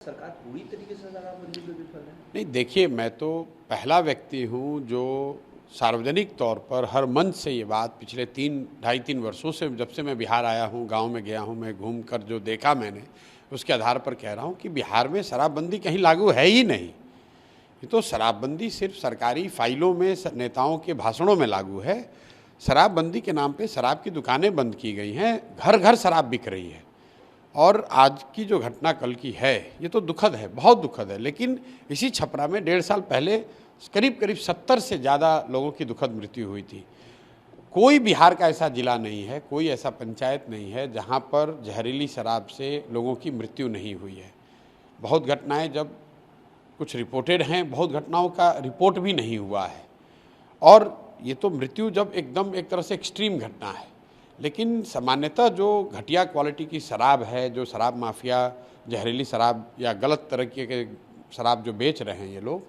सरकार पूरी तरीके से शराबबंदी पे विफल है? नहीं, देखिए, मैं तो पहला व्यक्ति हूँ जो सार्वजनिक तौर पर हर मंच से ये बात पिछले 3-2.5-3 वर्षों से, जब से मैं बिहार आया हूँ, गांव में गया हूँ, मैं घूम कर जो देखा मैंने, उसके आधार पर कह रहा हूँ कि बिहार में शराबबंदी कहीं लागू है ही नहीं। ये तो शराबबंदी सिर्फ सरकारी फाइलों में, नेताओं के भाषणों में लागू है। शराबबंदी के नाम पे शराब की दुकानें बंद की गई हैं, घर घर शराब बिक रही है। और आज की जो घटना कल की है, ये तो दुखद है, बहुत दुखद है। लेकिन इसी छपरा में 1.5 साल पहले करीब 70 से ज़्यादा लोगों की दुखद मृत्यु हुई थी। कोई बिहार का ऐसा ज़िला नहीं है, कोई ऐसा पंचायत नहीं है जहाँ पर जहरीली शराब से लोगों की मृत्यु नहीं हुई है। बहुत घटनाएं जब कुछ रिपोर्टेड हैं, बहुत घटनाओं का रिपोर्ट भी नहीं हुआ है। और ये तो मृत्यु जब एकदम एक तरह से एक्सट्रीम घटना है। लेकिन सामान्यतः जो घटिया क्वालिटी की शराब है, जो शराब माफिया जहरीली शराब या गलत तरीके के शराब जो बेच रहे हैं ये लोग,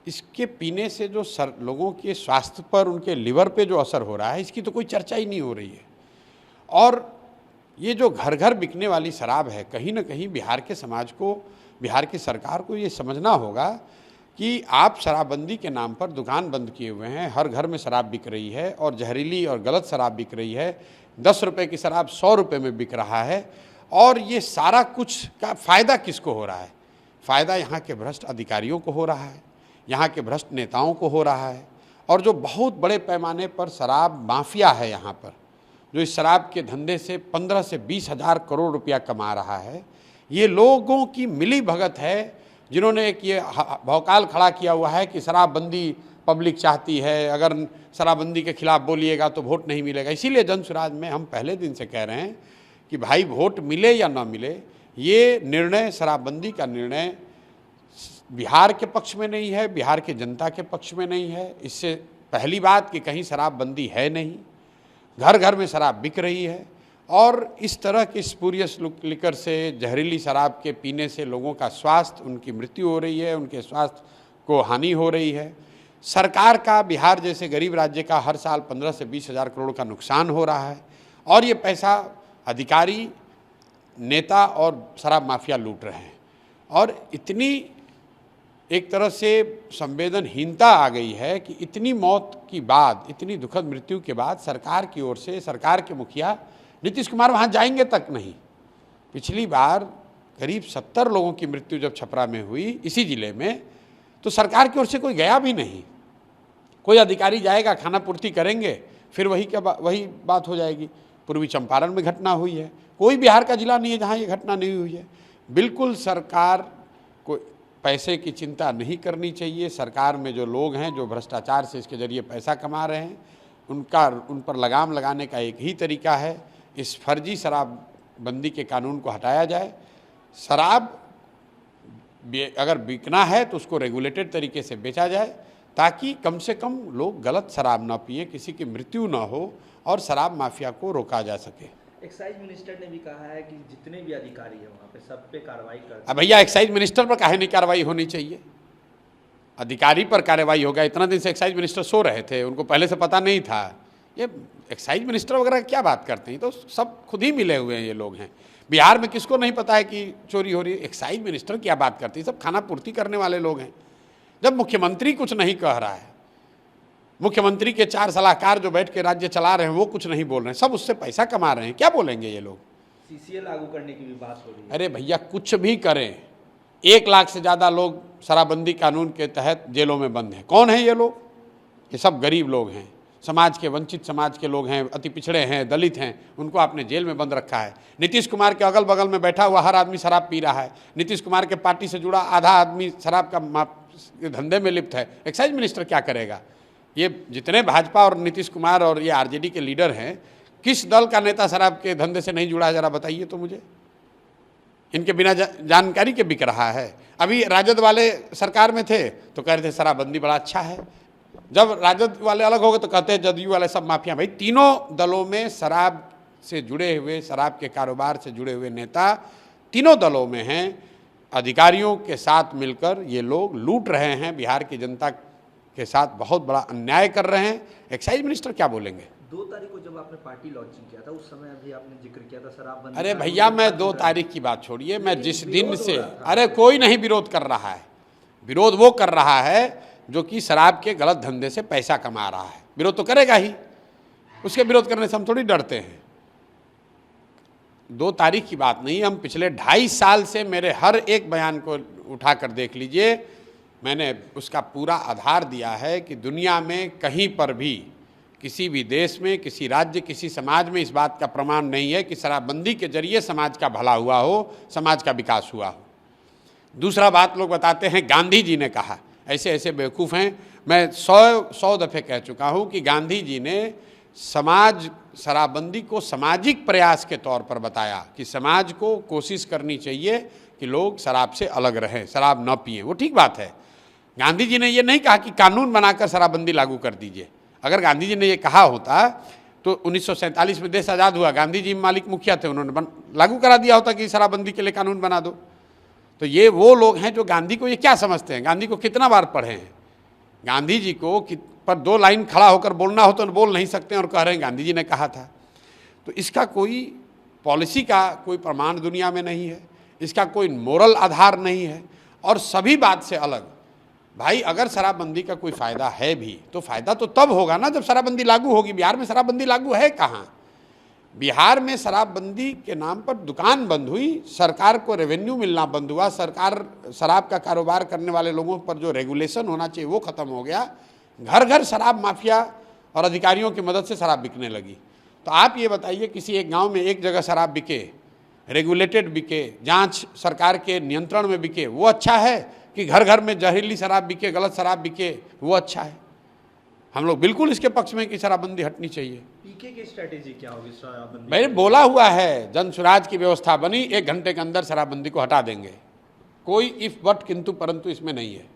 इसके पीने से जो लोगों के स्वास्थ्य पर, उनके लिवर पे जो असर हो रहा है, इसकी तो कोई चर्चा ही नहीं हो रही है। और ये जो घर घर बिकने वाली शराब है, कहीं ना कहीं बिहार के समाज को, बिहार की सरकार को ये समझना होगा कि आप शराबबंदी के नाम पर दुकान बंद किए हुए हैं, हर घर में शराब बिक रही है और जहरीली और गलत शराब बिक रही है। 10 रुपये की शराब 100 रुपये में बिक रहा है। और ये सारा कुछ का फ़ायदा किसको हो रहा है? फ़ायदा यहाँ के भ्रष्ट अधिकारियों को हो रहा है, यहाँ के भ्रष्ट नेताओं को हो रहा है। और जो बहुत बड़े पैमाने पर शराब माफिया है यहाँ पर, जो इस शराब के धंधे से 15 से 20 हज़ार करोड़ रुपया कमा रहा है, ये लोगों की मिली भगत है, जिन्होंने एक ये भौकाल खड़ा किया हुआ है कि शराबबंदी पब्लिक चाहती है, अगर शराबबंदी के खिलाफ बोलिएगा तो वोट नहीं मिलेगा। इसीलिए जनसुराज में हम पहले दिन से कह रहे हैं कि भाई, वोट मिले या ना मिले, ये निर्णय, शराबबंदी का निर्णय बिहार के पक्ष में नहीं है, बिहार की जनता के पक्ष में नहीं है। इससे पहली बात कि कहीं शराबबंदी है नहीं, घर घर में शराब बिक रही है। और इस तरह के स्पूरियस लिकर से, जहरीली शराब के पीने से लोगों का स्वास्थ्य, उनकी मृत्यु हो रही है, उनके स्वास्थ्य को हानि हो रही है। सरकार का, बिहार जैसे गरीब राज्य का, हर साल 15 से 20 हज़ार करोड़ का नुकसान हो रहा है। और ये पैसा अधिकारी, नेता और शराब माफिया लूट रहे हैं। और इतनी एक तरह से संवेदनहीनता आ गई है कि इतनी मौत की बाद, इतनी दुखद मृत्यु के बाद सरकार की ओर से, सरकार के मुखिया नीतीश कुमार वहाँ जाएंगे तक नहीं। पिछली बार करीब 70 लोगों की मृत्यु जब छपरा में हुई, इसी ज़िले में, तो सरकार की ओर से कोई गया भी नहीं। कोई अधिकारी जाएगा, खाना पूर्ति करेंगे, फिर वही बात हो जाएगी। पूर्वी चंपारण में घटना हुई है, कोई बिहार का जिला नहीं है जहाँ ये घटना नहीं हुई है। बिल्कुल सरकार को पैसे की चिंता नहीं करनी चाहिए। सरकार में जो लोग हैं, जो भ्रष्टाचार से इसके जरिए पैसा कमा रहे हैं, उन पर लगाम लगाने का एक ही तरीका है, इस फर्जी शराबबंदी के कानून को हटाया जाए। शराब अगर बिकना है तो उसको रेगुलेटेड तरीके से बेचा जाए, ताकि कम से कम लोग गलत शराब ना पिए, किसी की मृत्यु ना हो और शराब माफिया को रोका जा सके। एक्साइज मिनिस्टर ने भी कहा है कि जितने भी अधिकारी हैं वहाँ पे सब पे कार्रवाई कर। अब भैया, एक्साइज मिनिस्टर पर काहे नहीं कार्रवाई होनी चाहिए? अधिकारी पर कार्रवाई होगा। इतना दिन से एक्साइज मिनिस्टर सो रहे थे, उनको पहले से पता नहीं था। ये एक्साइज मिनिस्टर वगैरह क्या बात करते हैं? तो सब खुद ही मिले हुए हैं ये लोग हैं। बिहार में किसको नहीं पता है कि चोरी हो रही है? एक्साइज मिनिस्टर क्या बात करती है? सब खाना पूर्ति करने वाले लोग हैं। जब मुख्यमंत्री कुछ नहीं कह रहा है, मुख्यमंत्री के 4 सलाहकार जो बैठ के राज्य चला रहे हैं, वो कुछ नहीं बोल रहे हैं, सब उससे पैसा कमा रहे हैं, क्या बोलेंगे ये लोग? सीसीए लागू करने की भी बात हो रही है। अरे भैया, कुछ भी करें, 1 लाख से ज़्यादा लोग शराबबंदी कानून के तहत जेलों में बंद हैं। कौन है ये लोग? ये सब गरीब लोग हैं, समाज के, वंचित समाज के लोग हैं, अति पिछड़े हैं, दलित हैं, उनको आपने जेल में बंद रखा है। नीतीश कुमार के अगल बगल में बैठा हुआ हर आदमी शराब पी रहा है। नीतीश कुमार के पार्टी से जुड़ा आधा आदमी शराब का धंधे में लिप्त है। एक्साइज मिनिस्टर क्या करेगा? ये जितने भाजपा और नीतीश कुमार और ये आरजेडी के लीडर हैं, किस दल का नेता शराब के धंधे से नहीं जुड़ा है? जरा बताइए तो मुझे। इनके बिना जानकारी के बिक रहा है। अभी राजद वाले सरकार में थे तो कह रहे थे शराबबंदी बड़ा अच्छा है, जब राजद वाले अलग हो गए तो कहते हैं जदयू वाले सब माफिया। भाई, तीनों दलों में शराब से जुड़े हुए, शराब के कारोबार से जुड़े हुए नेता तीनों दलों में हैं। अधिकारियों के साथ मिलकर ये लोग लूट रहे हैं, बिहार की जनता के साथ बहुत बड़ा अन्याय कर रहे हैं। एक्साइज मिनिस्टर क्या बोलेंगे? 2 तारीख को जब आपने पार्टी लॉन्चिंग किया था, उस समय अभी आपने जिक्र किया था शराबबंदी। अरे भैया, मैं 2 तारीख की बात छोड़िए, मैं जिस दिन विरोध से, हो रहा था। अरे कोई नहीं विरोध कर रहा है। विरोध वो कर रहा है जो कि शराब के गलत धंधे से पैसा कमा रहा है। विरोध तो करेगा ही, उसके विरोध करने से हम थोड़ी डरते हैं। 2 तारीख की बात नहीं, हम पिछले 2.5 साल से मेरे हर एक बयान को उठाकर देख लीजिए, मैंने उसका पूरा आधार दिया है कि दुनिया में कहीं पर भी, किसी भी देश में, किसी राज्य, किसी समाज में इस बात का प्रमाण नहीं है कि शराबबंदी के जरिए समाज का भला हुआ हो, समाज का विकास हुआ हो। दूसरा बात लोग बताते हैं गांधी जी ने कहा, ऐसे ऐसे बेवकूफ़ हैं। मैं 100 दफ़े कह चुका हूँ कि गांधी जी ने शराबबंदी को सामाजिक प्रयास के तौर पर बताया कि समाज को कोशिश करनी चाहिए कि लोग शराब से अलग रहें, शराब न पिएं। वो ठीक बात है। गांधी जी ने ये नहीं कहा कि कानून बनाकर शराबबंदी लागू कर दीजिए। अगर गांधी जी ने ये कहा होता तो 1947 में देश आज़ाद हुआ, गांधी जी मालिक मुखिया थे, उन्होंने लागू करा दिया होता कि शराबबंदी के लिए कानून बना दो। तो ये वो लोग हैं जो गांधी को ये क्या समझते हैं। गांधी को कितना बार पढ़े हैं। गांधी जी को पर 2 लाइन खड़ा होकर बोलना हो तो बोल नहीं सकते और कह रहे हैं गांधी जी ने कहा था। तो इसका कोई पॉलिसी का कोई प्रमाण दुनिया में नहीं है, इसका कोई मोरल आधार नहीं है। और सभी बात से अलग, भाई अगर शराबबंदी का कोई फ़ायदा है भी तो फ़ायदा तो तब होगा ना जब शराबबंदी लागू होगी। बिहार में शराबबंदी लागू है कहाँ? बिहार में शराबबंदी के नाम पर दुकान बंद हुई, सरकार को रेवेन्यू मिलना बंद हुआ, सरकार शराब का कारोबार करने वाले लोगों पर जो रेगुलेशन होना चाहिए वो ख़त्म हो गया। घर घर शराब माफिया और अधिकारियों की मदद से शराब बिकने लगी। तो आप ये बताइए, किसी एक गांव में एक जगह शराब बिके, रेगुलेटेड बिके, जांच सरकार के नियंत्रण में बिके, वो अच्छा है कि घर घर में जहरीली शराब बिके, गलत शराब बिके, वो अच्छा है? हम लोग बिल्कुल इसके पक्ष में कि शराबबंदी हटनी चाहिए। पीके की स्ट्रेटेजी क्या होगी शराबबंदी? मैंने बोला हुआ है, जन सुराज की व्यवस्था बनी, 1 घंटे के अंदर शराबबंदी को हटा देंगे। कोई इफ बट किंतु परंतु इसमें नहीं है।